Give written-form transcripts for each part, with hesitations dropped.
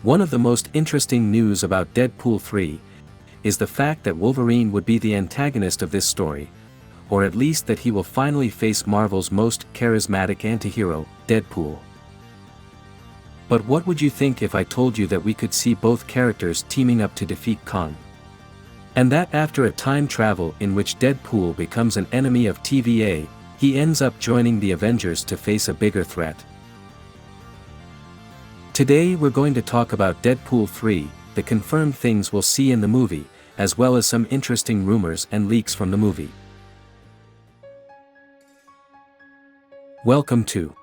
One of the most interesting news about Deadpool 3 is the fact that Wolverine would be the antagonist of this story, or at least that he will finally face Marvel's most charismatic antihero, Deadpool. But what would you think if I told you that we could see both characters teaming up to defeat Kang? And that after a time travel in which Deadpool becomes an enemy of TVA, he ends up joining the Avengers to face a bigger threat. Today we're going to talk about Deadpool 3, the confirmed things we'll see in the movie, as well as some interesting rumors and leaks from the movie. Welcome to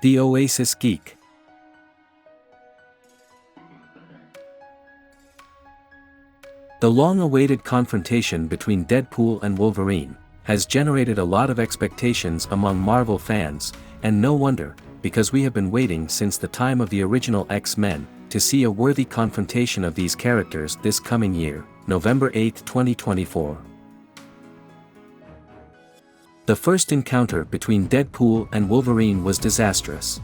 The Oasis Geek. The long-awaited confrontation between Deadpool and Wolverine has generated a lot of expectations among Marvel fans, and no wonder, because we have been waiting since the time of the original X-Men to see a worthy confrontation of these characters this coming year, November 8, 2024. The first encounter between Deadpool and Wolverine was disastrous.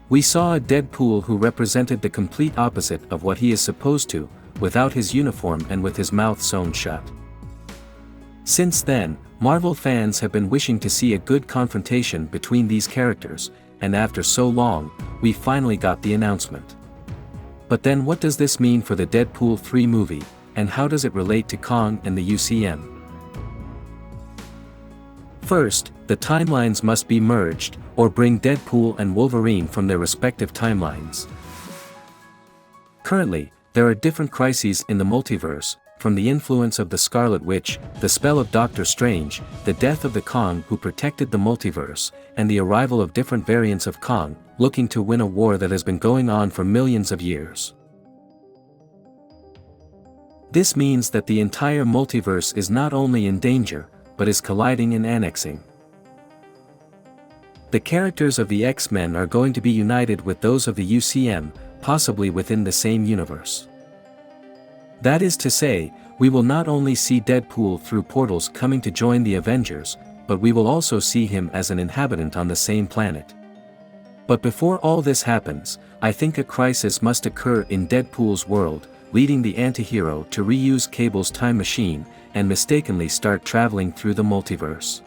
We saw a Deadpool who represented the complete opposite of what he is supposed to, without his uniform and with his mouth sewn shut. Since then, Marvel fans have been wishing to see a good confrontation between these characters, and after so long, we finally got the announcement. But then what does this mean for the Deadpool 3 movie, and how does it relate to Kang and the UCM? First, the timelines must be merged, or bring Deadpool and Wolverine from their respective timelines. Currently, there are different crises in the multiverse, from the influence of the Scarlet Witch, the spell of Doctor Strange, the death of the Kang who protected the multiverse, and the arrival of different variants of Kang, looking to win a war that has been going on for millions of years. This means that the entire multiverse is not only in danger, but is colliding and annexing. The characters of the X-Men are going to be united with those of the UCM, possibly within the same universe. That is to say, we will not only see Deadpool through portals coming to join the Avengers, but we will also see him as an inhabitant on the same planet. But before all this happens, I think a crisis must occur in Deadpool's world, leading the antihero to reuse Cable's time machine, and mistakenly start traveling through the multiverse.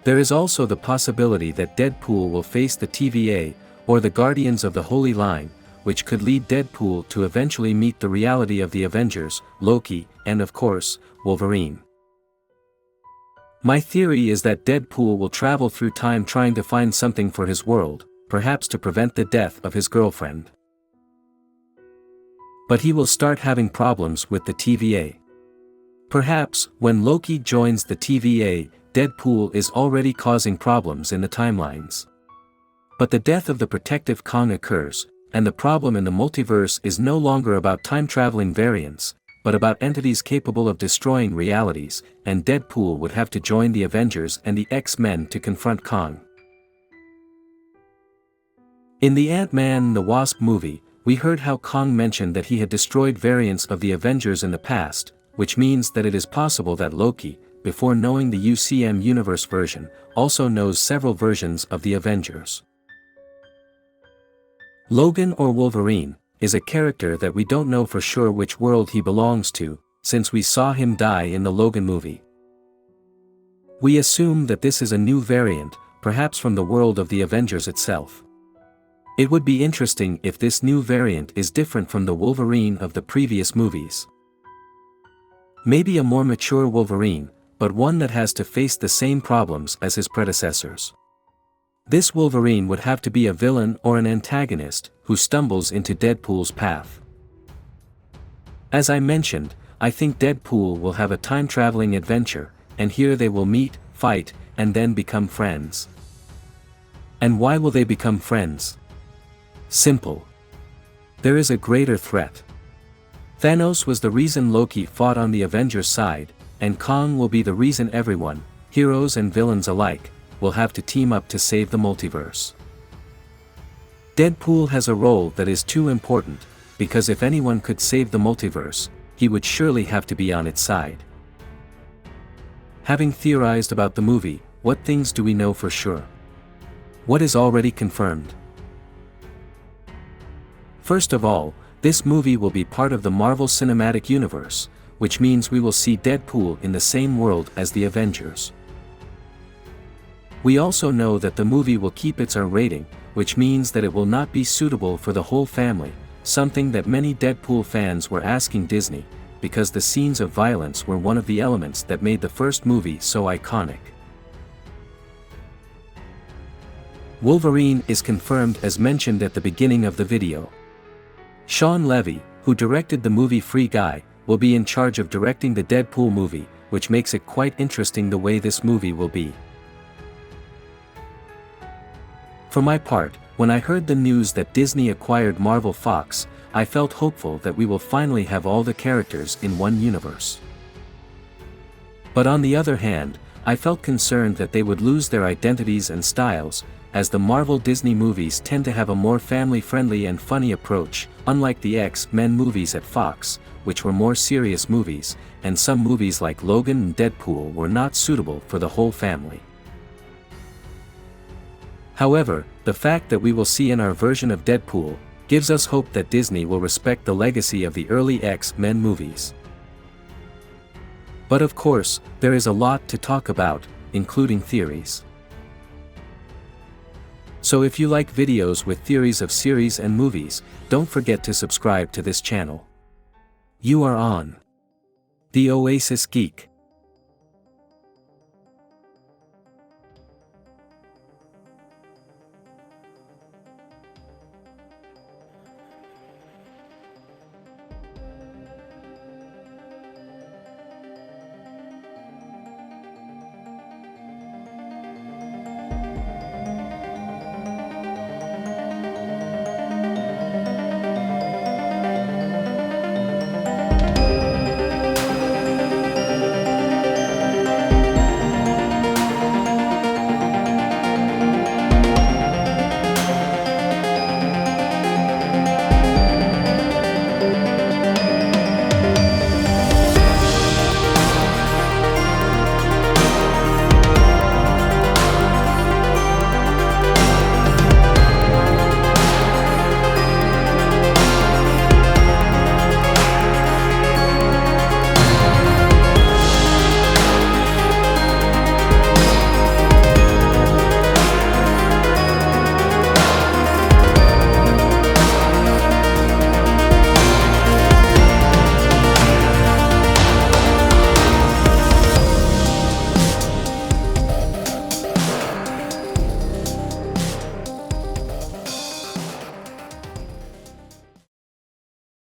There is also the possibility that Deadpool will face the TVA, or the Guardians of the Holy Line, which could lead Deadpool to eventually meet the reality of the Avengers, Loki, and of course, Wolverine. My theory is that Deadpool will travel through time trying to find something for his world, perhaps to prevent the death of his girlfriend. But he will start having problems with the TVA. Perhaps, when Loki joins the TVA, Deadpool is already causing problems in the timelines. But the death of the protective Kang occurs, and the problem in the multiverse is no longer about time-traveling variants, but about entities capable of destroying realities, and Deadpool would have to join the Avengers and the X-Men to confront Kang. In the Ant-Man and the Wasp movie, we heard how Kang mentioned that he had destroyed variants of the Avengers in the past, which means that it is possible that Loki, before knowing the UCM universe version, also knows several versions of the Avengers. Logan or Wolverine is a character that we don't know for sure which world he belongs to, since we saw him die in the Logan movie. We assume that this is a new variant, perhaps from the world of the Avengers itself. It would be interesting if this new variant is different from the Wolverine of the previous movies. Maybe a more mature Wolverine, but one that has to face the same problems as his predecessors. This Wolverine would have to be a villain or an antagonist who stumbles into Deadpool's path. As I mentioned, I think Deadpool will have a time-traveling adventure, and here they will meet, fight, and then become friends. And why will they become friends? Simple. There is a greater threat. Thanos was the reason Loki fought on the Avengers side, and Kang will be the reason everyone, heroes and villains alike, will have to team up to save the multiverse. Deadpool has a role that is too important, because if anyone could save the multiverse, he would surely have to be on its side. Having theorized about the movie, what things do we know for sure? What is already confirmed? First of all, this movie will be part of the Marvel Cinematic Universe, which means we will see Deadpool in the same world as the Avengers. We also know that the movie will keep its R rating, which means that it will not be suitable for the whole family, something that many Deadpool fans were asking Disney, because the scenes of violence were one of the elements that made the first movie so iconic. Wolverine is confirmed as mentioned at the beginning of the video. Shawn Levy, who directed the movie Free Guy, will be in charge of directing the Deadpool movie, which makes it quite interesting the way this movie will be. For my part, when I heard the news that Disney acquired Marvel Fox, I felt hopeful that we will finally have all the characters in one universe. But on the other hand, I felt concerned that they would lose their identities and styles, as the Marvel Disney movies tend to have a more family-friendly and funny approach, unlike the X-Men movies at Fox, which were more serious movies, and some movies like Logan and Deadpool were not suitable for the whole family. However, the fact that we will see in our version of Deadpool gives us hope that Disney will respect the legacy of the early X-Men movies. But of course, there is a lot to talk about, including theories. So if you like videos with theories of series and movies, don't forget to subscribe to this channel. You are on The Oasis Geek.